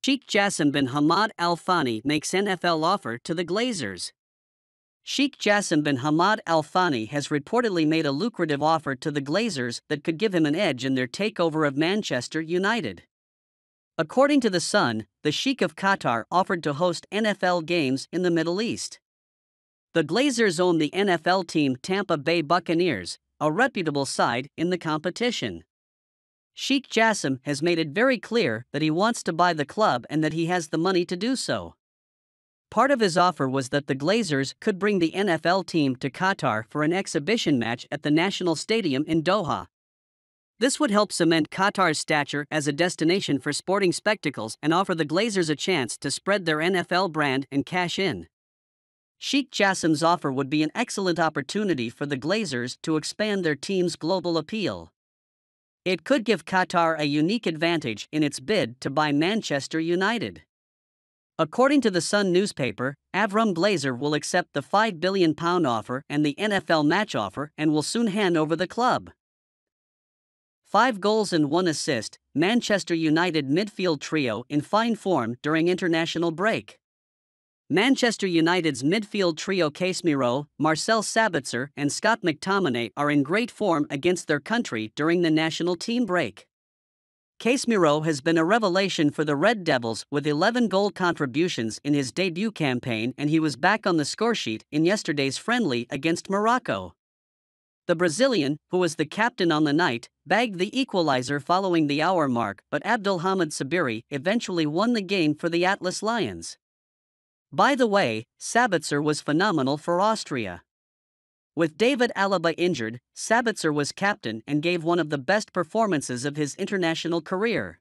Sheikh Jassim bin Hamad Al Thani makes NFL offer to the Glazers. Sheikh Jassim bin Hamad Al Thani has reportedly made a lucrative offer to the Glazers that could give him an edge in their takeover of Manchester United. According to The Sun, the Sheikh of Qatar offered to host NFL games in the Middle East. The Glazers own the NFL team Tampa Bay Buccaneers, a reputable side in the competition. Sheikh Jassim has made it very clear that he wants to buy the club and that he has the money to do so. Part of his offer was that the Glazers could bring the NFL team to Qatar for an exhibition match at the National Stadium in Doha. This would help cement Qatar's stature as a destination for sporting spectacles and offer the Glazers a chance to spread their NFL brand and cash in. Sheikh Jassim's offer would be an excellent opportunity for the Glazers to expand their team's global appeal. It could give Qatar a unique advantage in its bid to buy Manchester United. According to the Sun newspaper, Avram Glazer will accept the £5 billion offer and the NFL match offer and will soon hand over the club. 5 goals and 1 assist, Manchester United midfield trio in fine form during international break. Manchester United's midfield trio Casemiro, Marcel Sabitzer and Scott McTominay are in great form against their country during the national team break. Casemiro has been a revelation for the Red Devils with 11 goal contributions in his debut campaign, and he was back on the scoresheet in yesterday's friendly against Morocco. The Brazilian, who was the captain on the night, bagged the equalizer following the hour mark, but Abdelhamid Sabiri eventually won the game for the Atlas Lions. By the way, Sabitzer was phenomenal for Austria. With David Alaba injured, Sabitzer was captain and gave one of the best performances of his international career.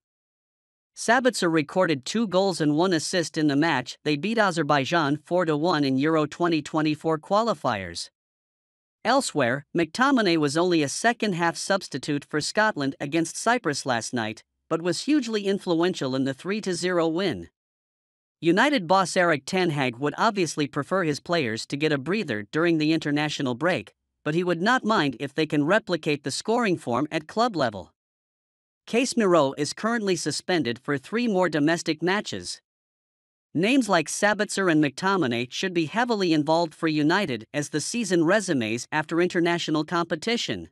Sabitzer recorded 2 goals and 1 assist in the match. They beat Azerbaijan 4-1 in Euro 2024 qualifiers. Elsewhere, McTominay was only a second-half substitute for Scotland against Cyprus last night, but was hugely influential in the 3-0 win. United boss Erik ten Hag would obviously prefer his players to get a breather during the international break, but he would not mind if they can replicate the scoring form at club level. Casemiro is currently suspended for 3 more domestic matches. Names like Sabitzer and McTominay should be heavily involved for United as the season resumes after international competition.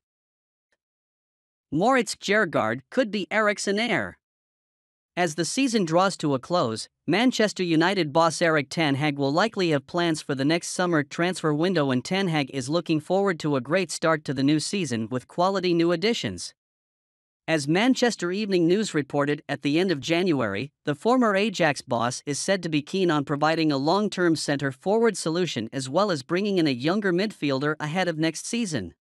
Moritz Kjærgaard could be Eriksen heir. As the season draws to a close, Manchester United boss Erik ten Hag will likely have plans for the next summer transfer window, and ten Hag is looking forward to a great start to the new season with quality new additions. As Manchester Evening News reported at the end of January, the former Ajax boss is said to be keen on providing a long-term centre-forward solution as well as bringing in a younger midfielder ahead of next season.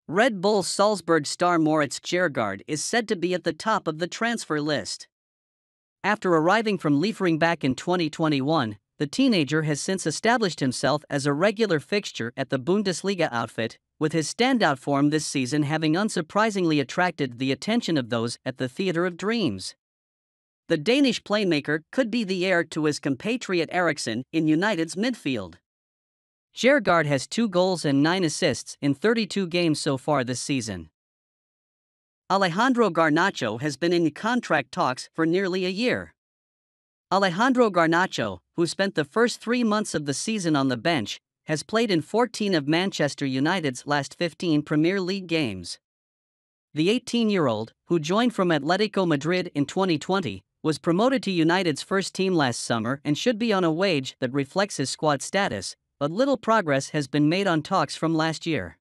Red Bull Salzburg star Moritz Kjærgaard is said to be at the top of the transfer list. After arriving from Liefering back in 2021, the teenager has since established himself as a regular fixture at the Bundesliga outfit, with his standout form this season having unsurprisingly attracted the attention of those at the Theatre of Dreams. The Danish playmaker could be the heir to his compatriot Eriksen in United's midfield. Kjærgaard has 2 goals and 9 assists in 32 games so far this season. Alejandro Garnacho has been in contract talks for nearly a year. Alejandro Garnacho, who spent the first 3 months of the season on the bench, has played in 14 of Manchester United's last 15 Premier League games. The 18-year-old, who joined from Atletico Madrid in 2020, was promoted to United's first team last summer and should be on a wage that reflects his squad status, but little progress has been made on talks from last year.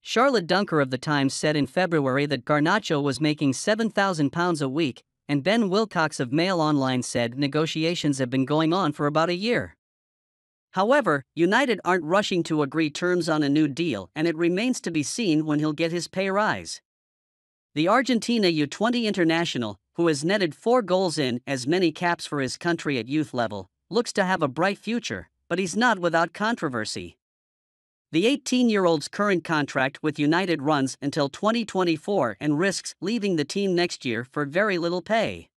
Charlotte Dunker of The Times said in February that Garnacho was making £7,000 a week, and Ben Wilcox of Mail Online said negotiations have been going on for about a year. However, United aren't rushing to agree terms on a new deal, and it remains to be seen when he'll get his pay rise. The Argentina U20 international, who has netted 4 goals in as many caps for his country at youth level, looks to have a bright future, but he's not without controversy. The 18-year-old's current contract with United runs until 2024 and risks leaving the team next year for very little pay.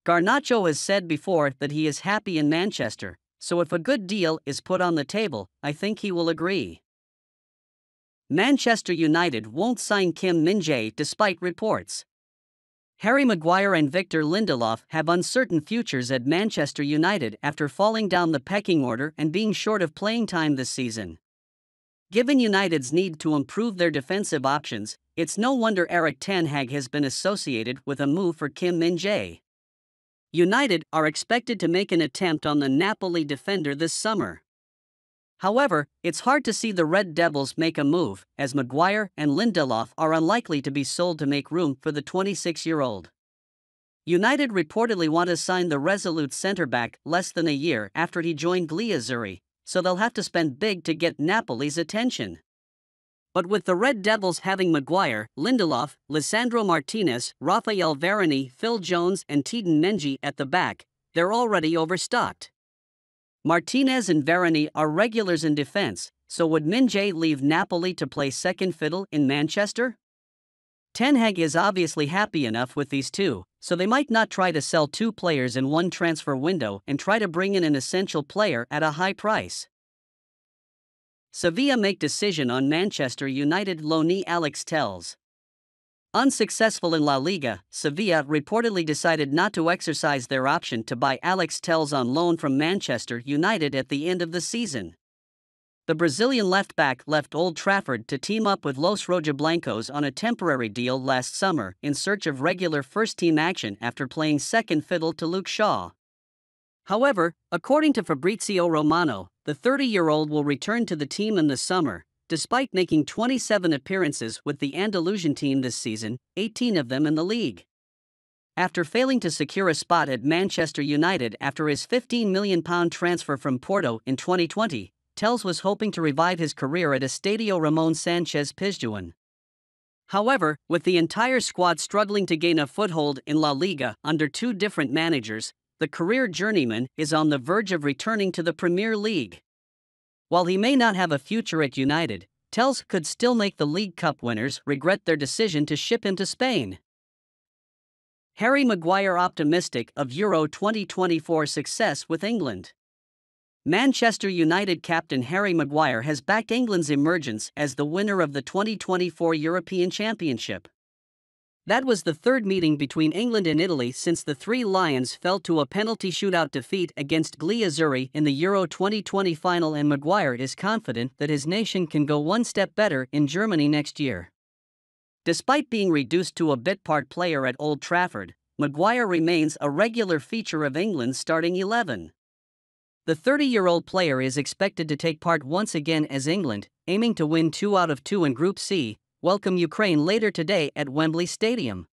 Garnacho has said before that he is happy in Manchester, so if a good deal is put on the table, I think he will agree. Manchester United won't sign Kim Min Jae despite reports. Harry Maguire and Victor Lindelof have uncertain futures at Manchester United after falling down the pecking order and being short of playing time this season. Given United's need to improve their defensive options, it's no wonder Erik ten Hag has been associated with a move for Kim Min Jae. United are expected to make an attempt on the Napoli defender this summer. However, it's hard to see the Red Devils make a move, as Maguire and Lindelof are unlikely to be sold to make room for the 26-year-old. United reportedly want to sign the resolute centre-back less than a year after he joined Glazer, so they'll have to spend big to get Napoli's attention. But with the Red Devils having Maguire, Lindelof, Lisandro Martinez, Raphael Varane, Phil Jones and Kim Min Jae at the back, they're already overstocked. Martinez and Varane are regulars in defense, so would Min Jae leave Napoli to play second fiddle in Manchester? Ten Hag is obviously happy enough with these two, so they might not try to sell two players in one transfer window and try to bring in an essential player at a high price. Sevilla make decision on Manchester United loanee Alex Telles. Unsuccessful in La Liga, Sevilla reportedly decided not to exercise their option to buy Alex Telles on loan from Manchester United at the end of the season. The Brazilian left-back left Old Trafford to team up with Los Rojablancos on a temporary deal last summer in search of regular first-team action after playing second fiddle to Luke Shaw. However, according to Fabrizio Romano, the 30-year-old will return to the team in the summer, despite making 27 appearances with the Andalusian team this season, 18 of them in the league. After failing to secure a spot at Manchester United after his £15 million transfer from Porto in 2020, Telles was hoping to revive his career at Estadio Ramon Sanchez Pizjuan. However, with the entire squad struggling to gain a foothold in La Liga under two different managers, the career journeyman is on the verge of returning to the Premier League. While he may not have a future at United, Telles could still make the League Cup winners regret their decision to ship him to Spain. Harry Maguire optimistic of Euro 2024 success with England. Manchester United captain Harry Maguire has backed England's emergence as the winner of the 2024 European Championship. That was the third meeting between England and Italy since the Three Lions fell to a penalty shootout defeat against Glazer in the Euro 2020 final, and Maguire is confident that his nation can go one step better in Germany next year. Despite being reduced to a bit-part player at Old Trafford, Maguire remains a regular feature of England's starting 11. The 30-year-old player is expected to take part once again as England, aiming to win 2 out of 2 in Group C, welcome Ukraine later today at Wembley Stadium.